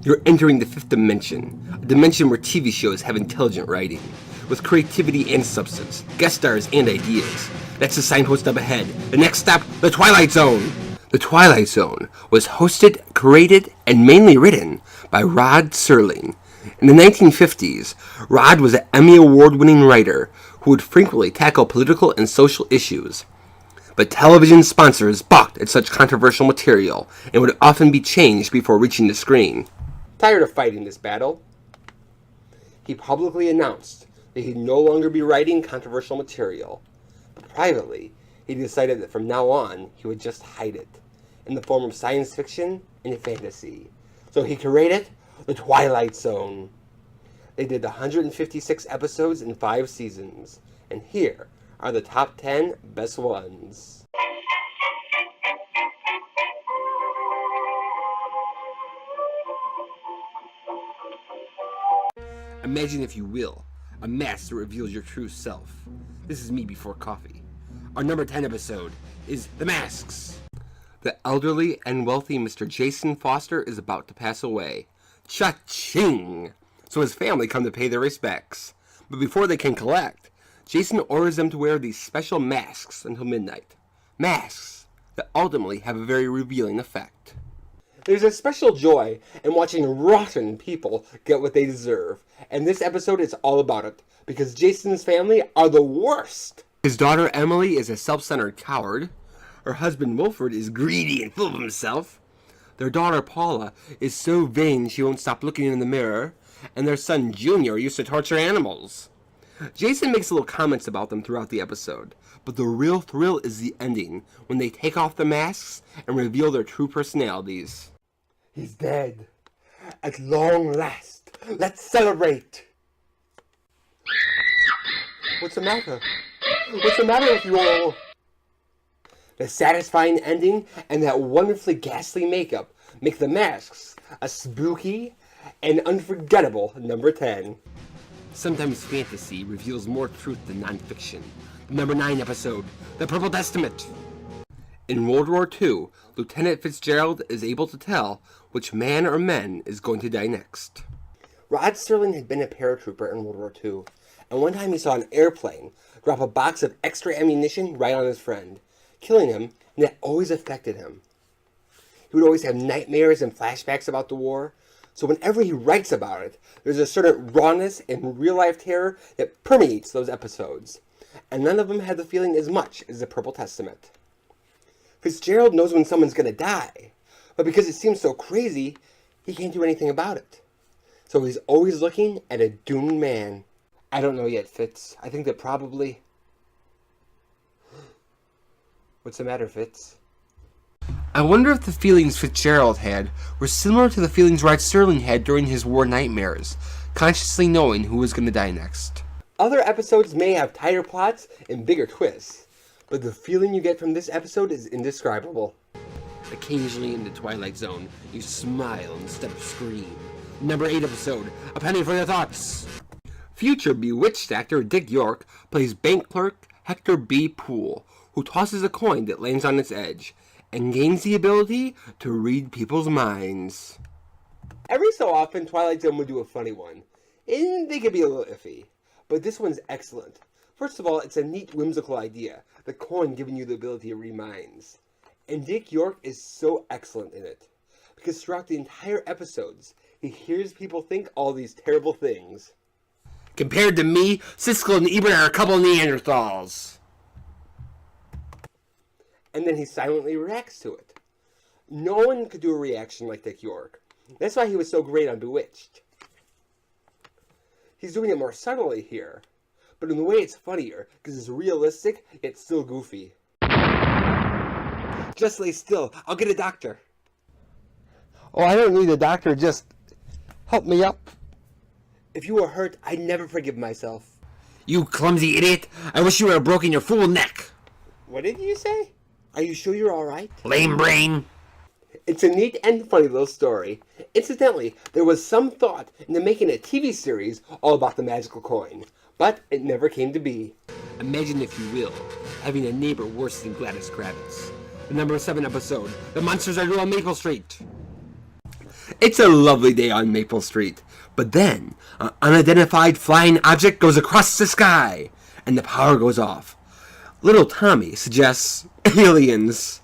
You're entering the fifth dimension, a dimension where TV shows have intelligent writing, with creativity and substance, guest stars and ideas. That's the signpost up ahead. The next stop, the Twilight Zone. The Twilight Zone was hosted, created, and mainly written by Rod Serling. In the 1950s, Rod was an Emmy Award-winning writer who would frequently tackle political and social issues. But television sponsors balked at such controversial material and would often be changed before reaching the screen. Tired of fighting this battle, he publicly announced that he'd no longer be writing controversial material. But privately, he decided that from now on, he would just hide it, in the form of science fiction and fantasy. So he created the Twilight Zone. They did 156 episodes in 5 seasons, and here are the top 10 best ones. Imagine, if you will, a mask that reveals your true self. This is me before coffee. Our number 10 episode is The Masks. The elderly and wealthy Mr. Jason Foster is about to pass away. Cha-ching! So his family come to pay their respects. But before they can collect, Jason orders them to wear these special masks until midnight. Masks that ultimately have a very revealing effect. There's a special joy in watching rotten people get what they deserve, and this episode is all about it, because Jason's family are the worst. His daughter Emily is a self-centered coward. Her husband Wilford is greedy and full of himself. Their daughter Paula is so vain she won't stop looking in the mirror, and their son Junior used to torture animals. Jason makes little comments about them throughout the episode, but the real thrill is the ending, when they take off the masks and reveal their true personalities. He's dead. At long last. Let's celebrate. What's the matter? What's the matter with you all? The satisfying ending and that wonderfully ghastly makeup make the masks a spooky and unforgettable number 10. Sometimes fantasy reveals more truth than nonfiction. The number 9 episode, The Purple Testament. In World War II, Lieutenant Fitzgerald is able to tell which man or men is going to die next. Rod Serling had been a paratrooper in World War II, and one time he saw an airplane drop a box of extra ammunition right on his friend, killing him, and that always affected him. He would always have nightmares and flashbacks about the war, so whenever he writes about it, there's a certain rawness and real-life terror that permeates those episodes, and none of them had the feeling as much as The Purple Testament. Fitzgerald knows when someone's going to die, but because it seems so crazy, he can't do anything about it. So he's always looking at a doomed man. I don't know yet, Fitz. I think that probably... What's the matter, Fitz? I wonder if the feelings Fitzgerald had were similar to the feelings Rod Serling had during his war nightmares, consciously knowing who was going to die next. Other episodes may have tighter plots and bigger twists, but the feeling you get from this episode is indescribable. Occasionally in the Twilight Zone, you smile instead of scream. Number 8 episode, A Penny for Your Thoughts. Future Bewitched actor Dick York plays bank clerk Hector B. Poole, who tosses a coin that lands on its edge, and gains the ability to read people's minds. Every so often, Twilight Zone would do a funny one, and they could be a little iffy, but this one's excellent. First of all, it's a neat, whimsical idea, the coin giving you the ability to read minds. And Dick York is so excellent in it, because throughout the entire episodes, he hears people think all these terrible things. Compared to me, Siskel and Ebert are a couple of Neanderthals. And then he silently reacts to it. No one could do a reaction like Dick York. That's why he was so great on Bewitched. He's doing it more subtly here, but in a way it's funnier, because it's realistic, yet still goofy. Just lay still. I'll get a doctor. Oh, I don't need a doctor. Just help me up. If you were hurt, I'd never forgive myself. You clumsy idiot. I wish you would have broken your fool neck. What did you say? Are you sure you're alright? Lame brain. It's a neat and funny little story. Incidentally, there was some thought into making a TV series all about the magical coin, but it never came to be. Imagine, if you will, having a neighbor worse than Gladys Kravitz. The number 7 episode, The Monsters Are Due on Maple Street. It's a lovely day on Maple Street. But then, an unidentified flying object goes across the sky, and the power goes off. Little Tommy suggests aliens.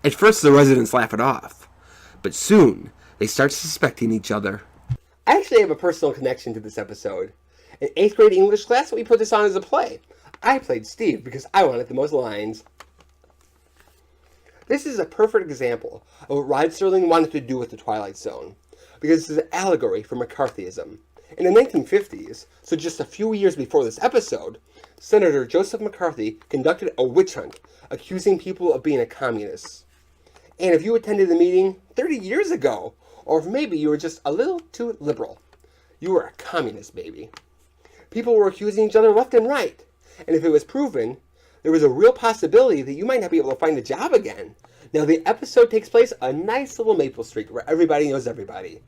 At first, the residents laugh it off, but soon they start suspecting each other. I actually have a personal connection to this episode. In 8th grade English class, we put this on as a play. I played Steve because I wanted the most lines. This is a perfect example of what Rod Serling wanted to do with the Twilight Zone, because it's an allegory for McCarthyism. In the 1950s, so just a few years before this episode, Senator Joseph McCarthy conducted a witch hunt, accusing people of being a communist. And if you attended the meeting 30 years ago, or if maybe you were just a little too liberal, you were a communist, baby. People were accusing each other left and right, and if it was proven, there was a real possibility that you might not be able to find a job again. Now, the episode takes place on a nice little Maple Street where everybody knows everybody.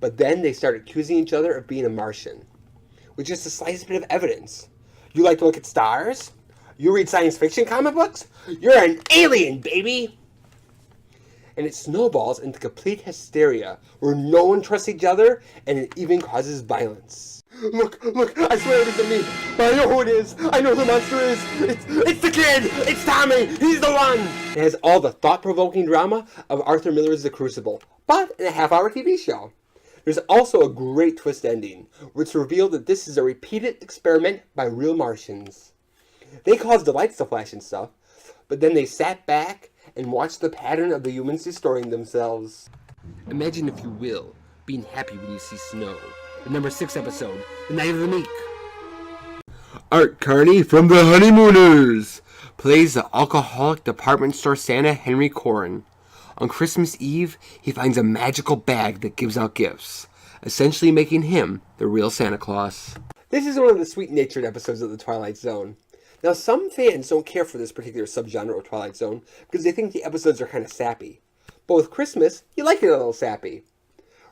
But then they start accusing each other of being a Martian, with just the slightest bit of evidence. You like to look at stars? You read science fiction comic books? You're an alien, baby! And it snowballs into complete hysteria, where no one trusts each other, and it even causes violence. Look, I swear it isn't me. But I know who it is. I know who the monster is. It's the kid. It's Tommy. He's the one. It has all the thought-provoking drama of Arthur Miller's The Crucible, but in a half-hour TV show. There's also a great twist ending, where it's revealed that this is a repeated experiment by real Martians. They caused the lights to flash and stuff, but then they sat back and watched the pattern of the humans destroying themselves. Imagine, if you will, being happy when you see snow. The number 6 episode, The Night of the Meek. Art Carney from The Honeymooners plays the alcoholic department store Santa Henry Corrin. On Christmas Eve, he finds a magical bag that gives out gifts, essentially making him the real Santa Claus. This is one of the sweet-natured episodes of The Twilight Zone. Now, some fans don't care for this particular subgenre of Twilight Zone because they think the episodes are kind of sappy. But with Christmas, you like it a little sappy.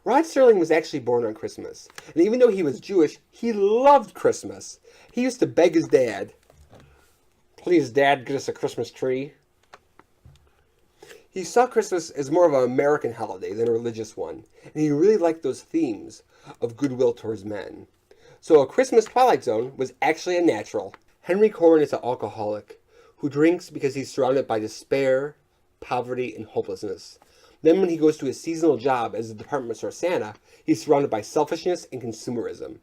Rod Serling was actually born on Christmas, and even though he was Jewish, he loved Christmas. He used to beg his dad, "Please, Dad, get us a Christmas tree." He saw Christmas as more of an American holiday than a religious one, and he really liked those themes of goodwill towards men. So A Christmas Twilight Zone was actually a natural. Henry Corrin is an alcoholic who drinks because he's surrounded by despair, poverty, and hopelessness. Then when he goes to his seasonal job as a department store Santa, he's surrounded by selfishness and consumerism.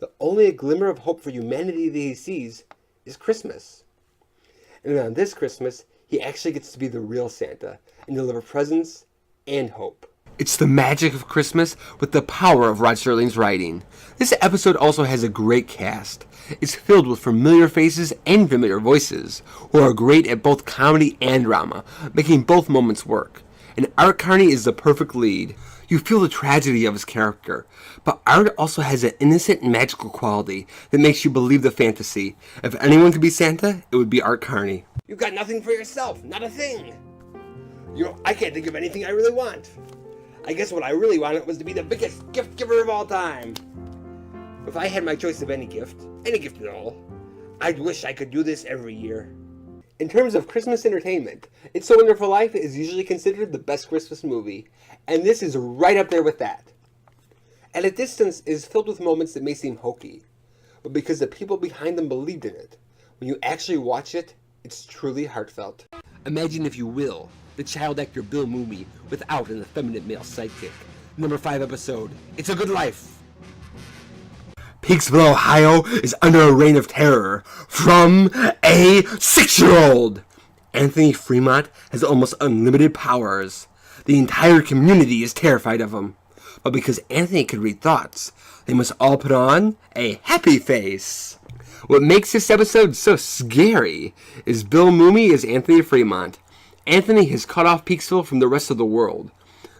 The only glimmer of hope for humanity that he sees is Christmas. And on this Christmas, he actually gets to be the real Santa and deliver presents and hope. It's the magic of Christmas with the power of Rod Serling's writing. This episode also has a great cast. It's filled with familiar faces and familiar voices, who are great at both comedy and drama, making both moments work. And Art Carney is the perfect lead. You feel the tragedy of his character, but Art also has an innocent and magical quality that makes you believe the fantasy. If anyone could be Santa, it would be Art Carney. You've got nothing for yourself, not a thing. I can't think of anything I really want. I guess what I really wanted was to be the biggest gift giver of all time. If I had my choice of any gift at all, I'd wish I could do this every year. In terms of Christmas entertainment, It's a Wonderful Life is usually considered the best Christmas movie, and this is right up there with that. At a distance, it is filled with moments that may seem hokey, but because the people behind them believed in it, when you actually watch it, it's truly heartfelt. Imagine, if you will, the child actor Bill Mumy without an effeminate male sidekick. Number 5 episode, It's a Good Life. Peaksville, Ohio is under a reign of terror from a 6-year-old. Anthony Fremont has almost unlimited powers. The entire community is terrified of him. But because Anthony could read thoughts, they must all put on a happy face. What makes this episode so scary is Bill Mumy is Anthony Fremont. Anthony has cut off Peaksville from the rest of the world.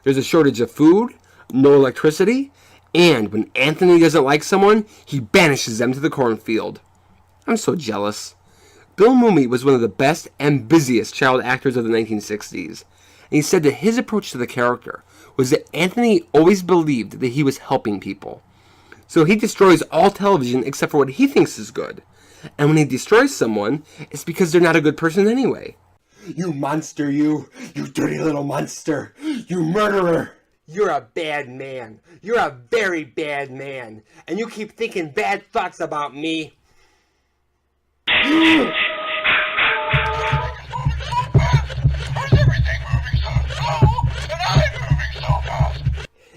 There's a shortage of food, no electricity, and when Anthony doesn't like someone, he banishes them to the cornfield. I'm so jealous. Bill Mumy was one of the best and busiest child actors of the 1960s, and he said that his approach to the character was that Anthony always believed that he was helping people. So he destroys all television except for what he thinks is good. And when he destroys someone, it's because they're not a good person anyway. You monster, you dirty little monster, you murderer. You're a bad man. You're a very bad man. And you keep thinking bad thoughts about me.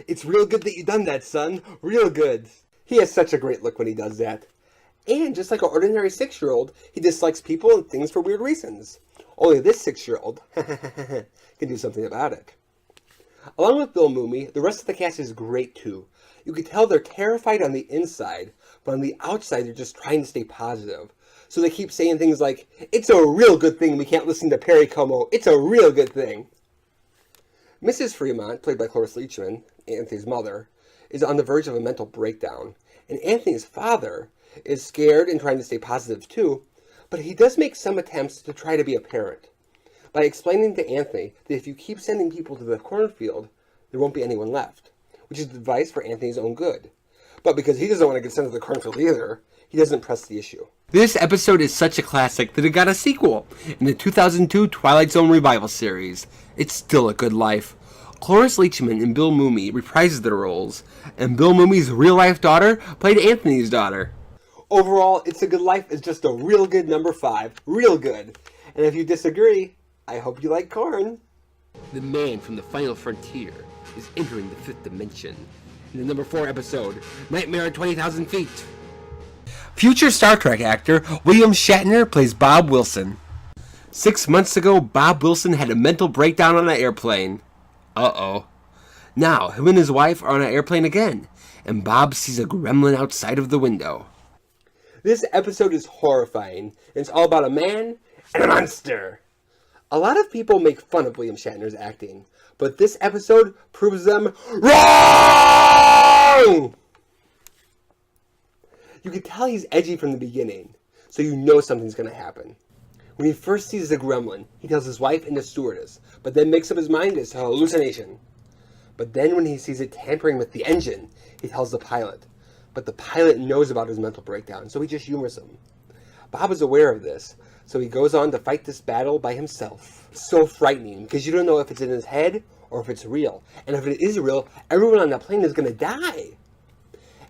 It's real good that you done that, son. Real good. He has such a great look when he does that. And just like an ordinary 6-year-old, he dislikes people and things for weird reasons. Only this 6-year-old can do something about it. Along with Bill Mumy, the rest of the cast is great too. You can tell they're terrified on the inside, but on the outside they're just trying to stay positive. So they keep saying things like, "It's a real good thing we can't listen to Perry Como. It's a real good thing." Mrs. Fremont, played by Cloris Leachman, Anthony's mother, is on the verge of a mental breakdown. And Anthony's father is scared and trying to stay positive too, but he does make some attempts to try to be a parent by explaining to Anthony that if you keep sending people to the cornfield, there won't be anyone left, which is advice for Anthony's own good. But because he doesn't want to get sent to the cornfield either, he doesn't press the issue. This episode is such a classic that it got a sequel in the 2002 Twilight Zone revival series. It's still a good life. Cloris Leachman and Bill Mumy reprised their roles, and Bill Mumy's real-life daughter played Anthony's daughter. Overall, It's a Good Life is just a real good number 5. Real good. And if you disagree, I hope you like corn. The man from the final frontier is entering the 5th dimension in the number 4 episode, Nightmare at 20,000 Feet. Future Star Trek actor William Shatner plays Bob Wilson. 6 months ago, Bob Wilson had a mental breakdown on an airplane. Uh-oh. Now, him and his wife are on an airplane again, and Bob sees a gremlin outside of the window. This episode is horrifying, and it's all about a man and a monster. A lot of people make fun of William Shatner's acting, but this episode proves them wrong! You can tell he's edgy from the beginning, so you know something's going to happen. When he first sees the gremlin, he tells his wife and the stewardess, but then makes up his mind it's a hallucination. But then when he sees it tampering with the engine, he tells the pilot. But the pilot knows about his mental breakdown, so he just humors him. Bob is aware of this, so he goes on to fight this battle by himself. It's so frightening, because you don't know if it's in his head or if it's real. And if it is real, everyone on that plane is going to die.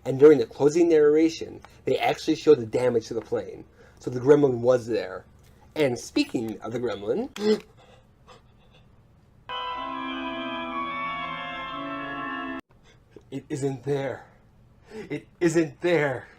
And during the closing narration, they actually show the damage to the plane. So the gremlin was there. And speaking of the gremlin, it isn't there. It isn't there.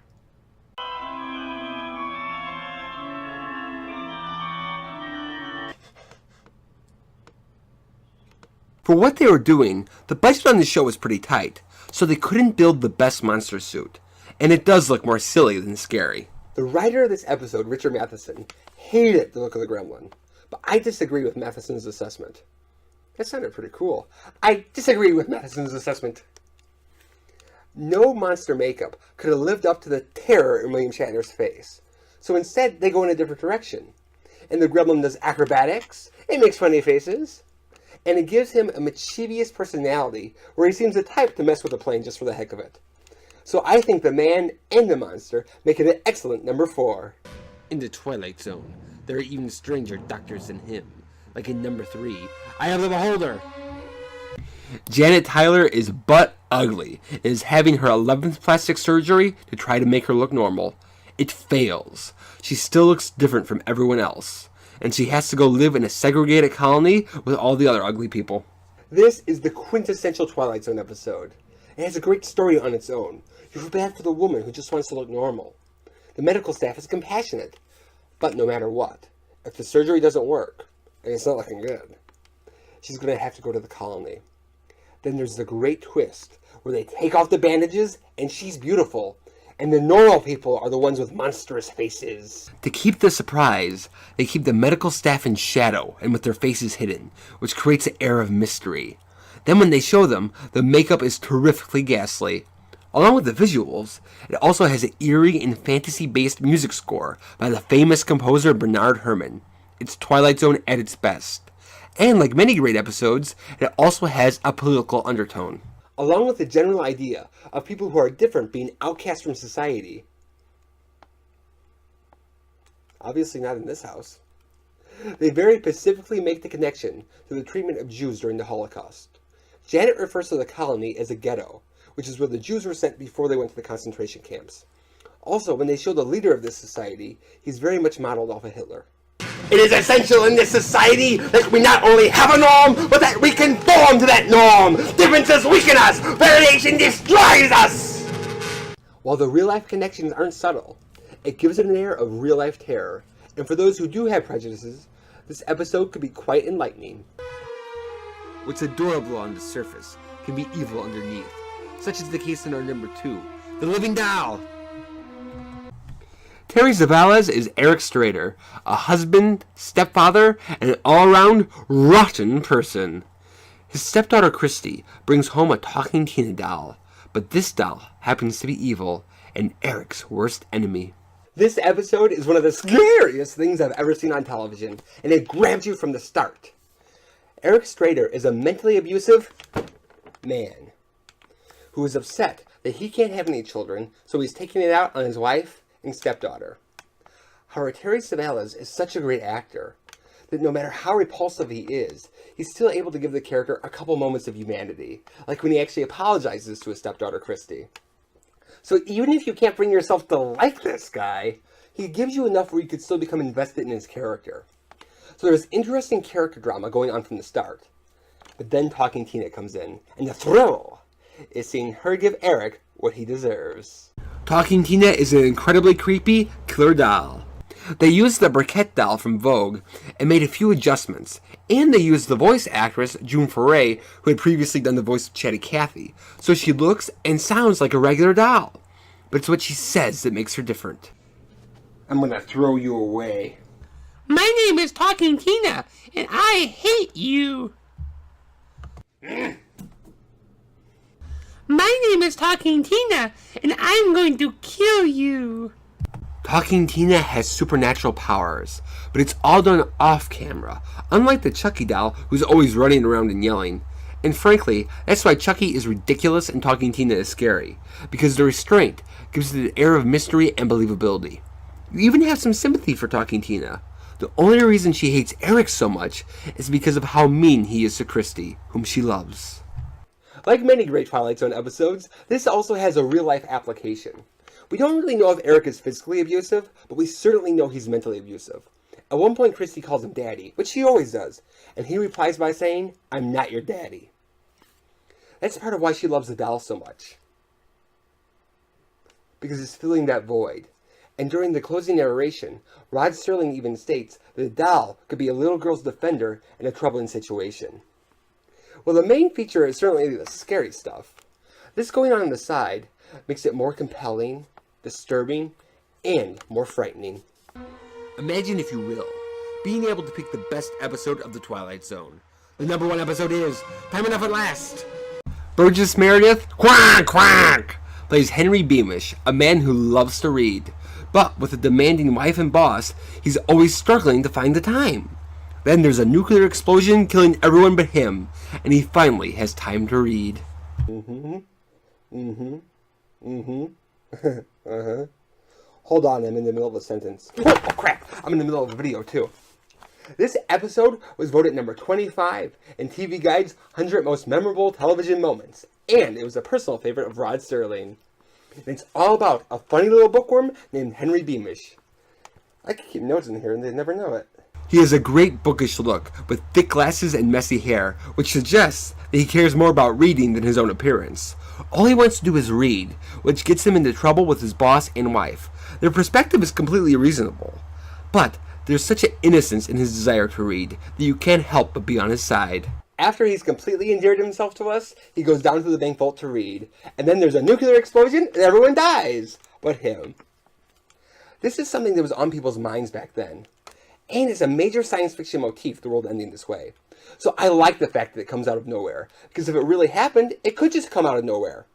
For what they were doing, the budget on the show was pretty tight, so they couldn't build the best monster suit. And it does look more silly than scary. The writer of this episode, Richard Matheson, hated the look of the gremlin, but I disagree with Matheson's assessment. That sounded pretty cool. I disagree with Matheson's assessment. No monster makeup could have lived up to the terror in William Shatner's face. So instead, they go in a different direction. And the gremlin does acrobatics, it makes funny faces, and it gives him a mischievous personality where he seems the type to mess with a plane just for the heck of it. So I think the man and the monster make it an excellent number 4. In the Twilight Zone, there are even stranger doctors than him. Like in number 3, I Have the Beholder. Janet Tyler is butt ugly and is having her 11th plastic surgery to try to make her look normal. It fails. She still looks different from everyone else, and she has to go live in a segregated colony with all the other ugly people. This is the quintessential Twilight Zone episode. It has a great story on its own. You feel bad for the woman who just wants to look normal. The medical staff is compassionate, but no matter what, if the surgery doesn't work, and it's not looking good, she's going to have to go to the colony. Then there's the great twist, where they take off the bandages, and she's beautiful, and the normal people are the ones with monstrous faces. To keep the surprise, they keep the medical staff in shadow and with their faces hidden, which creates an air of mystery. Then when they show them, the makeup is terrifically ghastly. Along with the visuals, it also has an eerie and fantasy-based music score by the famous composer Bernard Herrmann. It's Twilight Zone at its best. And like many great episodes, it also has a political undertone. Along with the general idea of people who are different being outcast from society. Obviously not in this house. They very specifically make the connection to the treatment of Jews during the Holocaust. Janet refers to the colony as a ghetto, which is where the Jews were sent before they went to the concentration camps. Also, when they show the leader of this society, he's very much modeled off of Hitler. It is essential in this society that we not only have a norm, but that we conform to that norm. Differences weaken us. Variation destroys us. While the real-life connections aren't subtle, it gives it an air of real-life terror. And for those who do have prejudices, this episode could be quite enlightening. What's adorable on the surface can be evil underneath, such is the case in our number 2, The Living Doll. Terry Savalas is Eric Strader, a husband, stepfather, and an all-around rotten person. His stepdaughter Christy brings home a talking Tina doll, but this doll happens to be evil and Eric's worst enemy. This episode is one of the scariest things I've ever seen on television, and it grabs you from the start. Eric Strader is a mentally abusive man who is upset that he can't have any children, so he's taking it out on his wife and stepdaughter. However, Terry Savalas is such a great actor that no matter how repulsive he is, he's still able to give the character a couple moments of humanity, like when he actually apologizes to his stepdaughter Christy. So even if you can't bring yourself to like this guy, he gives you enough where you could still become invested in his character. So there's interesting character drama going on from the start. But then Talking Tina comes in, and the thrill is seeing her give Eric what he deserves. Talking Tina is an incredibly creepy killer doll. They used the Briquette doll from Vogue and made a few adjustments, and they used the voice actress June Foray, who had previously done the voice of Chatty Cathy, so she looks and sounds like a regular doll. But it's what she says that makes her different. I'm gonna throw you away. My name is Talking Tina, and I hate you. My name is Talking Tina, and I'm going to kill you. Talking Tina has supernatural powers, but it's all done off camera, unlike the Chucky doll, who's always running around and yelling. And frankly, that's why Chucky is ridiculous and Talking Tina is scary, because the restraint gives it an air of mystery and believability. You even have some sympathy for Talking Tina. The only reason she hates Eric so much is because of how mean he is to Christy, whom she loves. Like many great Twilight Zone episodes, this also has a real-life application. We don't really know if Eric is physically abusive, but we certainly know he's mentally abusive. At one point, Christy calls him Daddy, which she always does, and he replies by saying, "I'm not your daddy." That's part of why she loves the doll so much. Because it's filling that void. And during the closing narration, Rod Serling even states that the doll could be a little girl's defender in a troubling situation. Well, the main feature is certainly the scary stuff. This going on the side makes it more compelling, disturbing, and more frightening. Imagine, if you will, being able to pick the best episode of The Twilight Zone. The number 1 episode is Time Enough at Last. Burgess Meredith, quack, quack, plays Henry Beamish, a man who loves to read. But with a demanding wife and boss, he's always struggling to find the time. Then there's a nuclear explosion killing everyone but him, and he finally has time to read. Hold on, I'm in the middle of a sentence. Oh crap, I'm in the middle of a video too. This episode was voted number 25 in TV Guide's 100 Most Memorable Television Moments, and it was a personal favorite of Rod Serling. And it's all about a funny little bookworm named Henry Beamish. I could keep notes in here and they'd never know it. He has a great bookish look, with thick glasses and messy hair, which suggests that he cares more about reading than his own appearance. All he wants to do is read, which gets him into trouble with his boss and wife. Their perspective is completely reasonable, but there's such an innocence in his desire to read that you can't help but be on his side. After he's completely endeared himself to us, he goes down to the bank vault to read, and then there's a nuclear explosion and everyone dies, but him. This is something that was on people's minds back then. And it's a major science fiction motif, the world ending this way. So I like the fact that it comes out of nowhere, because if it really happened, it could just come out of nowhere.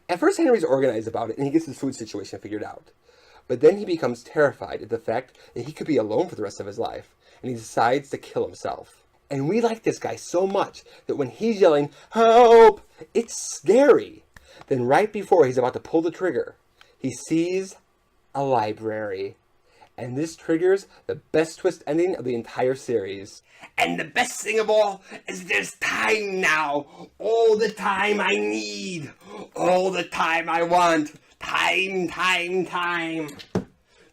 At first, Henry's organized about it, and he gets his food situation figured out. But then he becomes terrified at the fact that he could be alone for the rest of his life, and he decides to kill himself. And we like this guy so much that when he's yelling, "Help!" it's scary. Then right before he's about to pull the trigger, he sees a library. And this triggers the best twist ending of the entire series. And the best thing of all is there's time now. All the time I need. All the time I want. Time.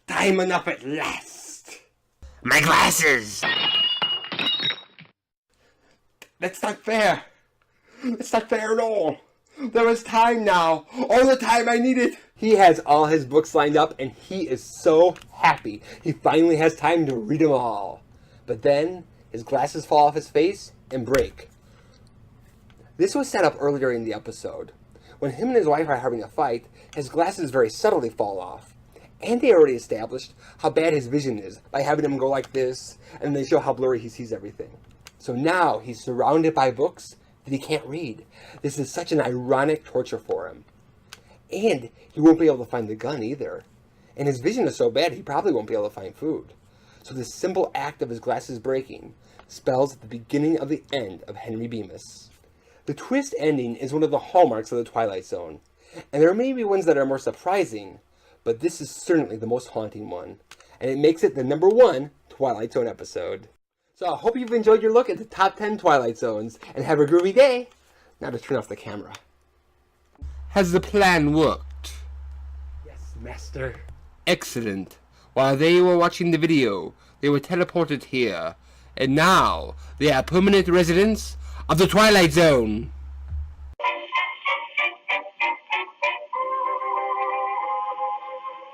Time enough at last. My glasses! That's not fair. It's not fair at all. There is time now. All the time I needed. He has all his books lined up and he is so happy. He finally has time to read them all. But then his glasses fall off his face and break. This was set up earlier in the episode. When him and his wife are having a fight, his glasses very subtly fall off. And they already established how bad his vision is by having him go like this, and they show how blurry he sees everything. So now he's surrounded by books that he can't read. This is such an ironic torture for him. And he won't be able to find the gun either. And his vision is so bad he probably won't be able to find food. So this simple act of his glasses breaking spells the beginning of the end of Henry Bemis. The twist ending is one of the hallmarks of the Twilight Zone. And there may be ones that are more surprising, but this is certainly the most haunting one. And it makes it the #1 Twilight Zone episode. So I hope you've enjoyed your look at the top 10 Twilight Zones, and have a groovy day. Now to turn off the camera. Has the plan worked? Yes, master. Excellent. While they were watching the video, they were teleported here. And now, they are permanent residents of the Twilight Zone.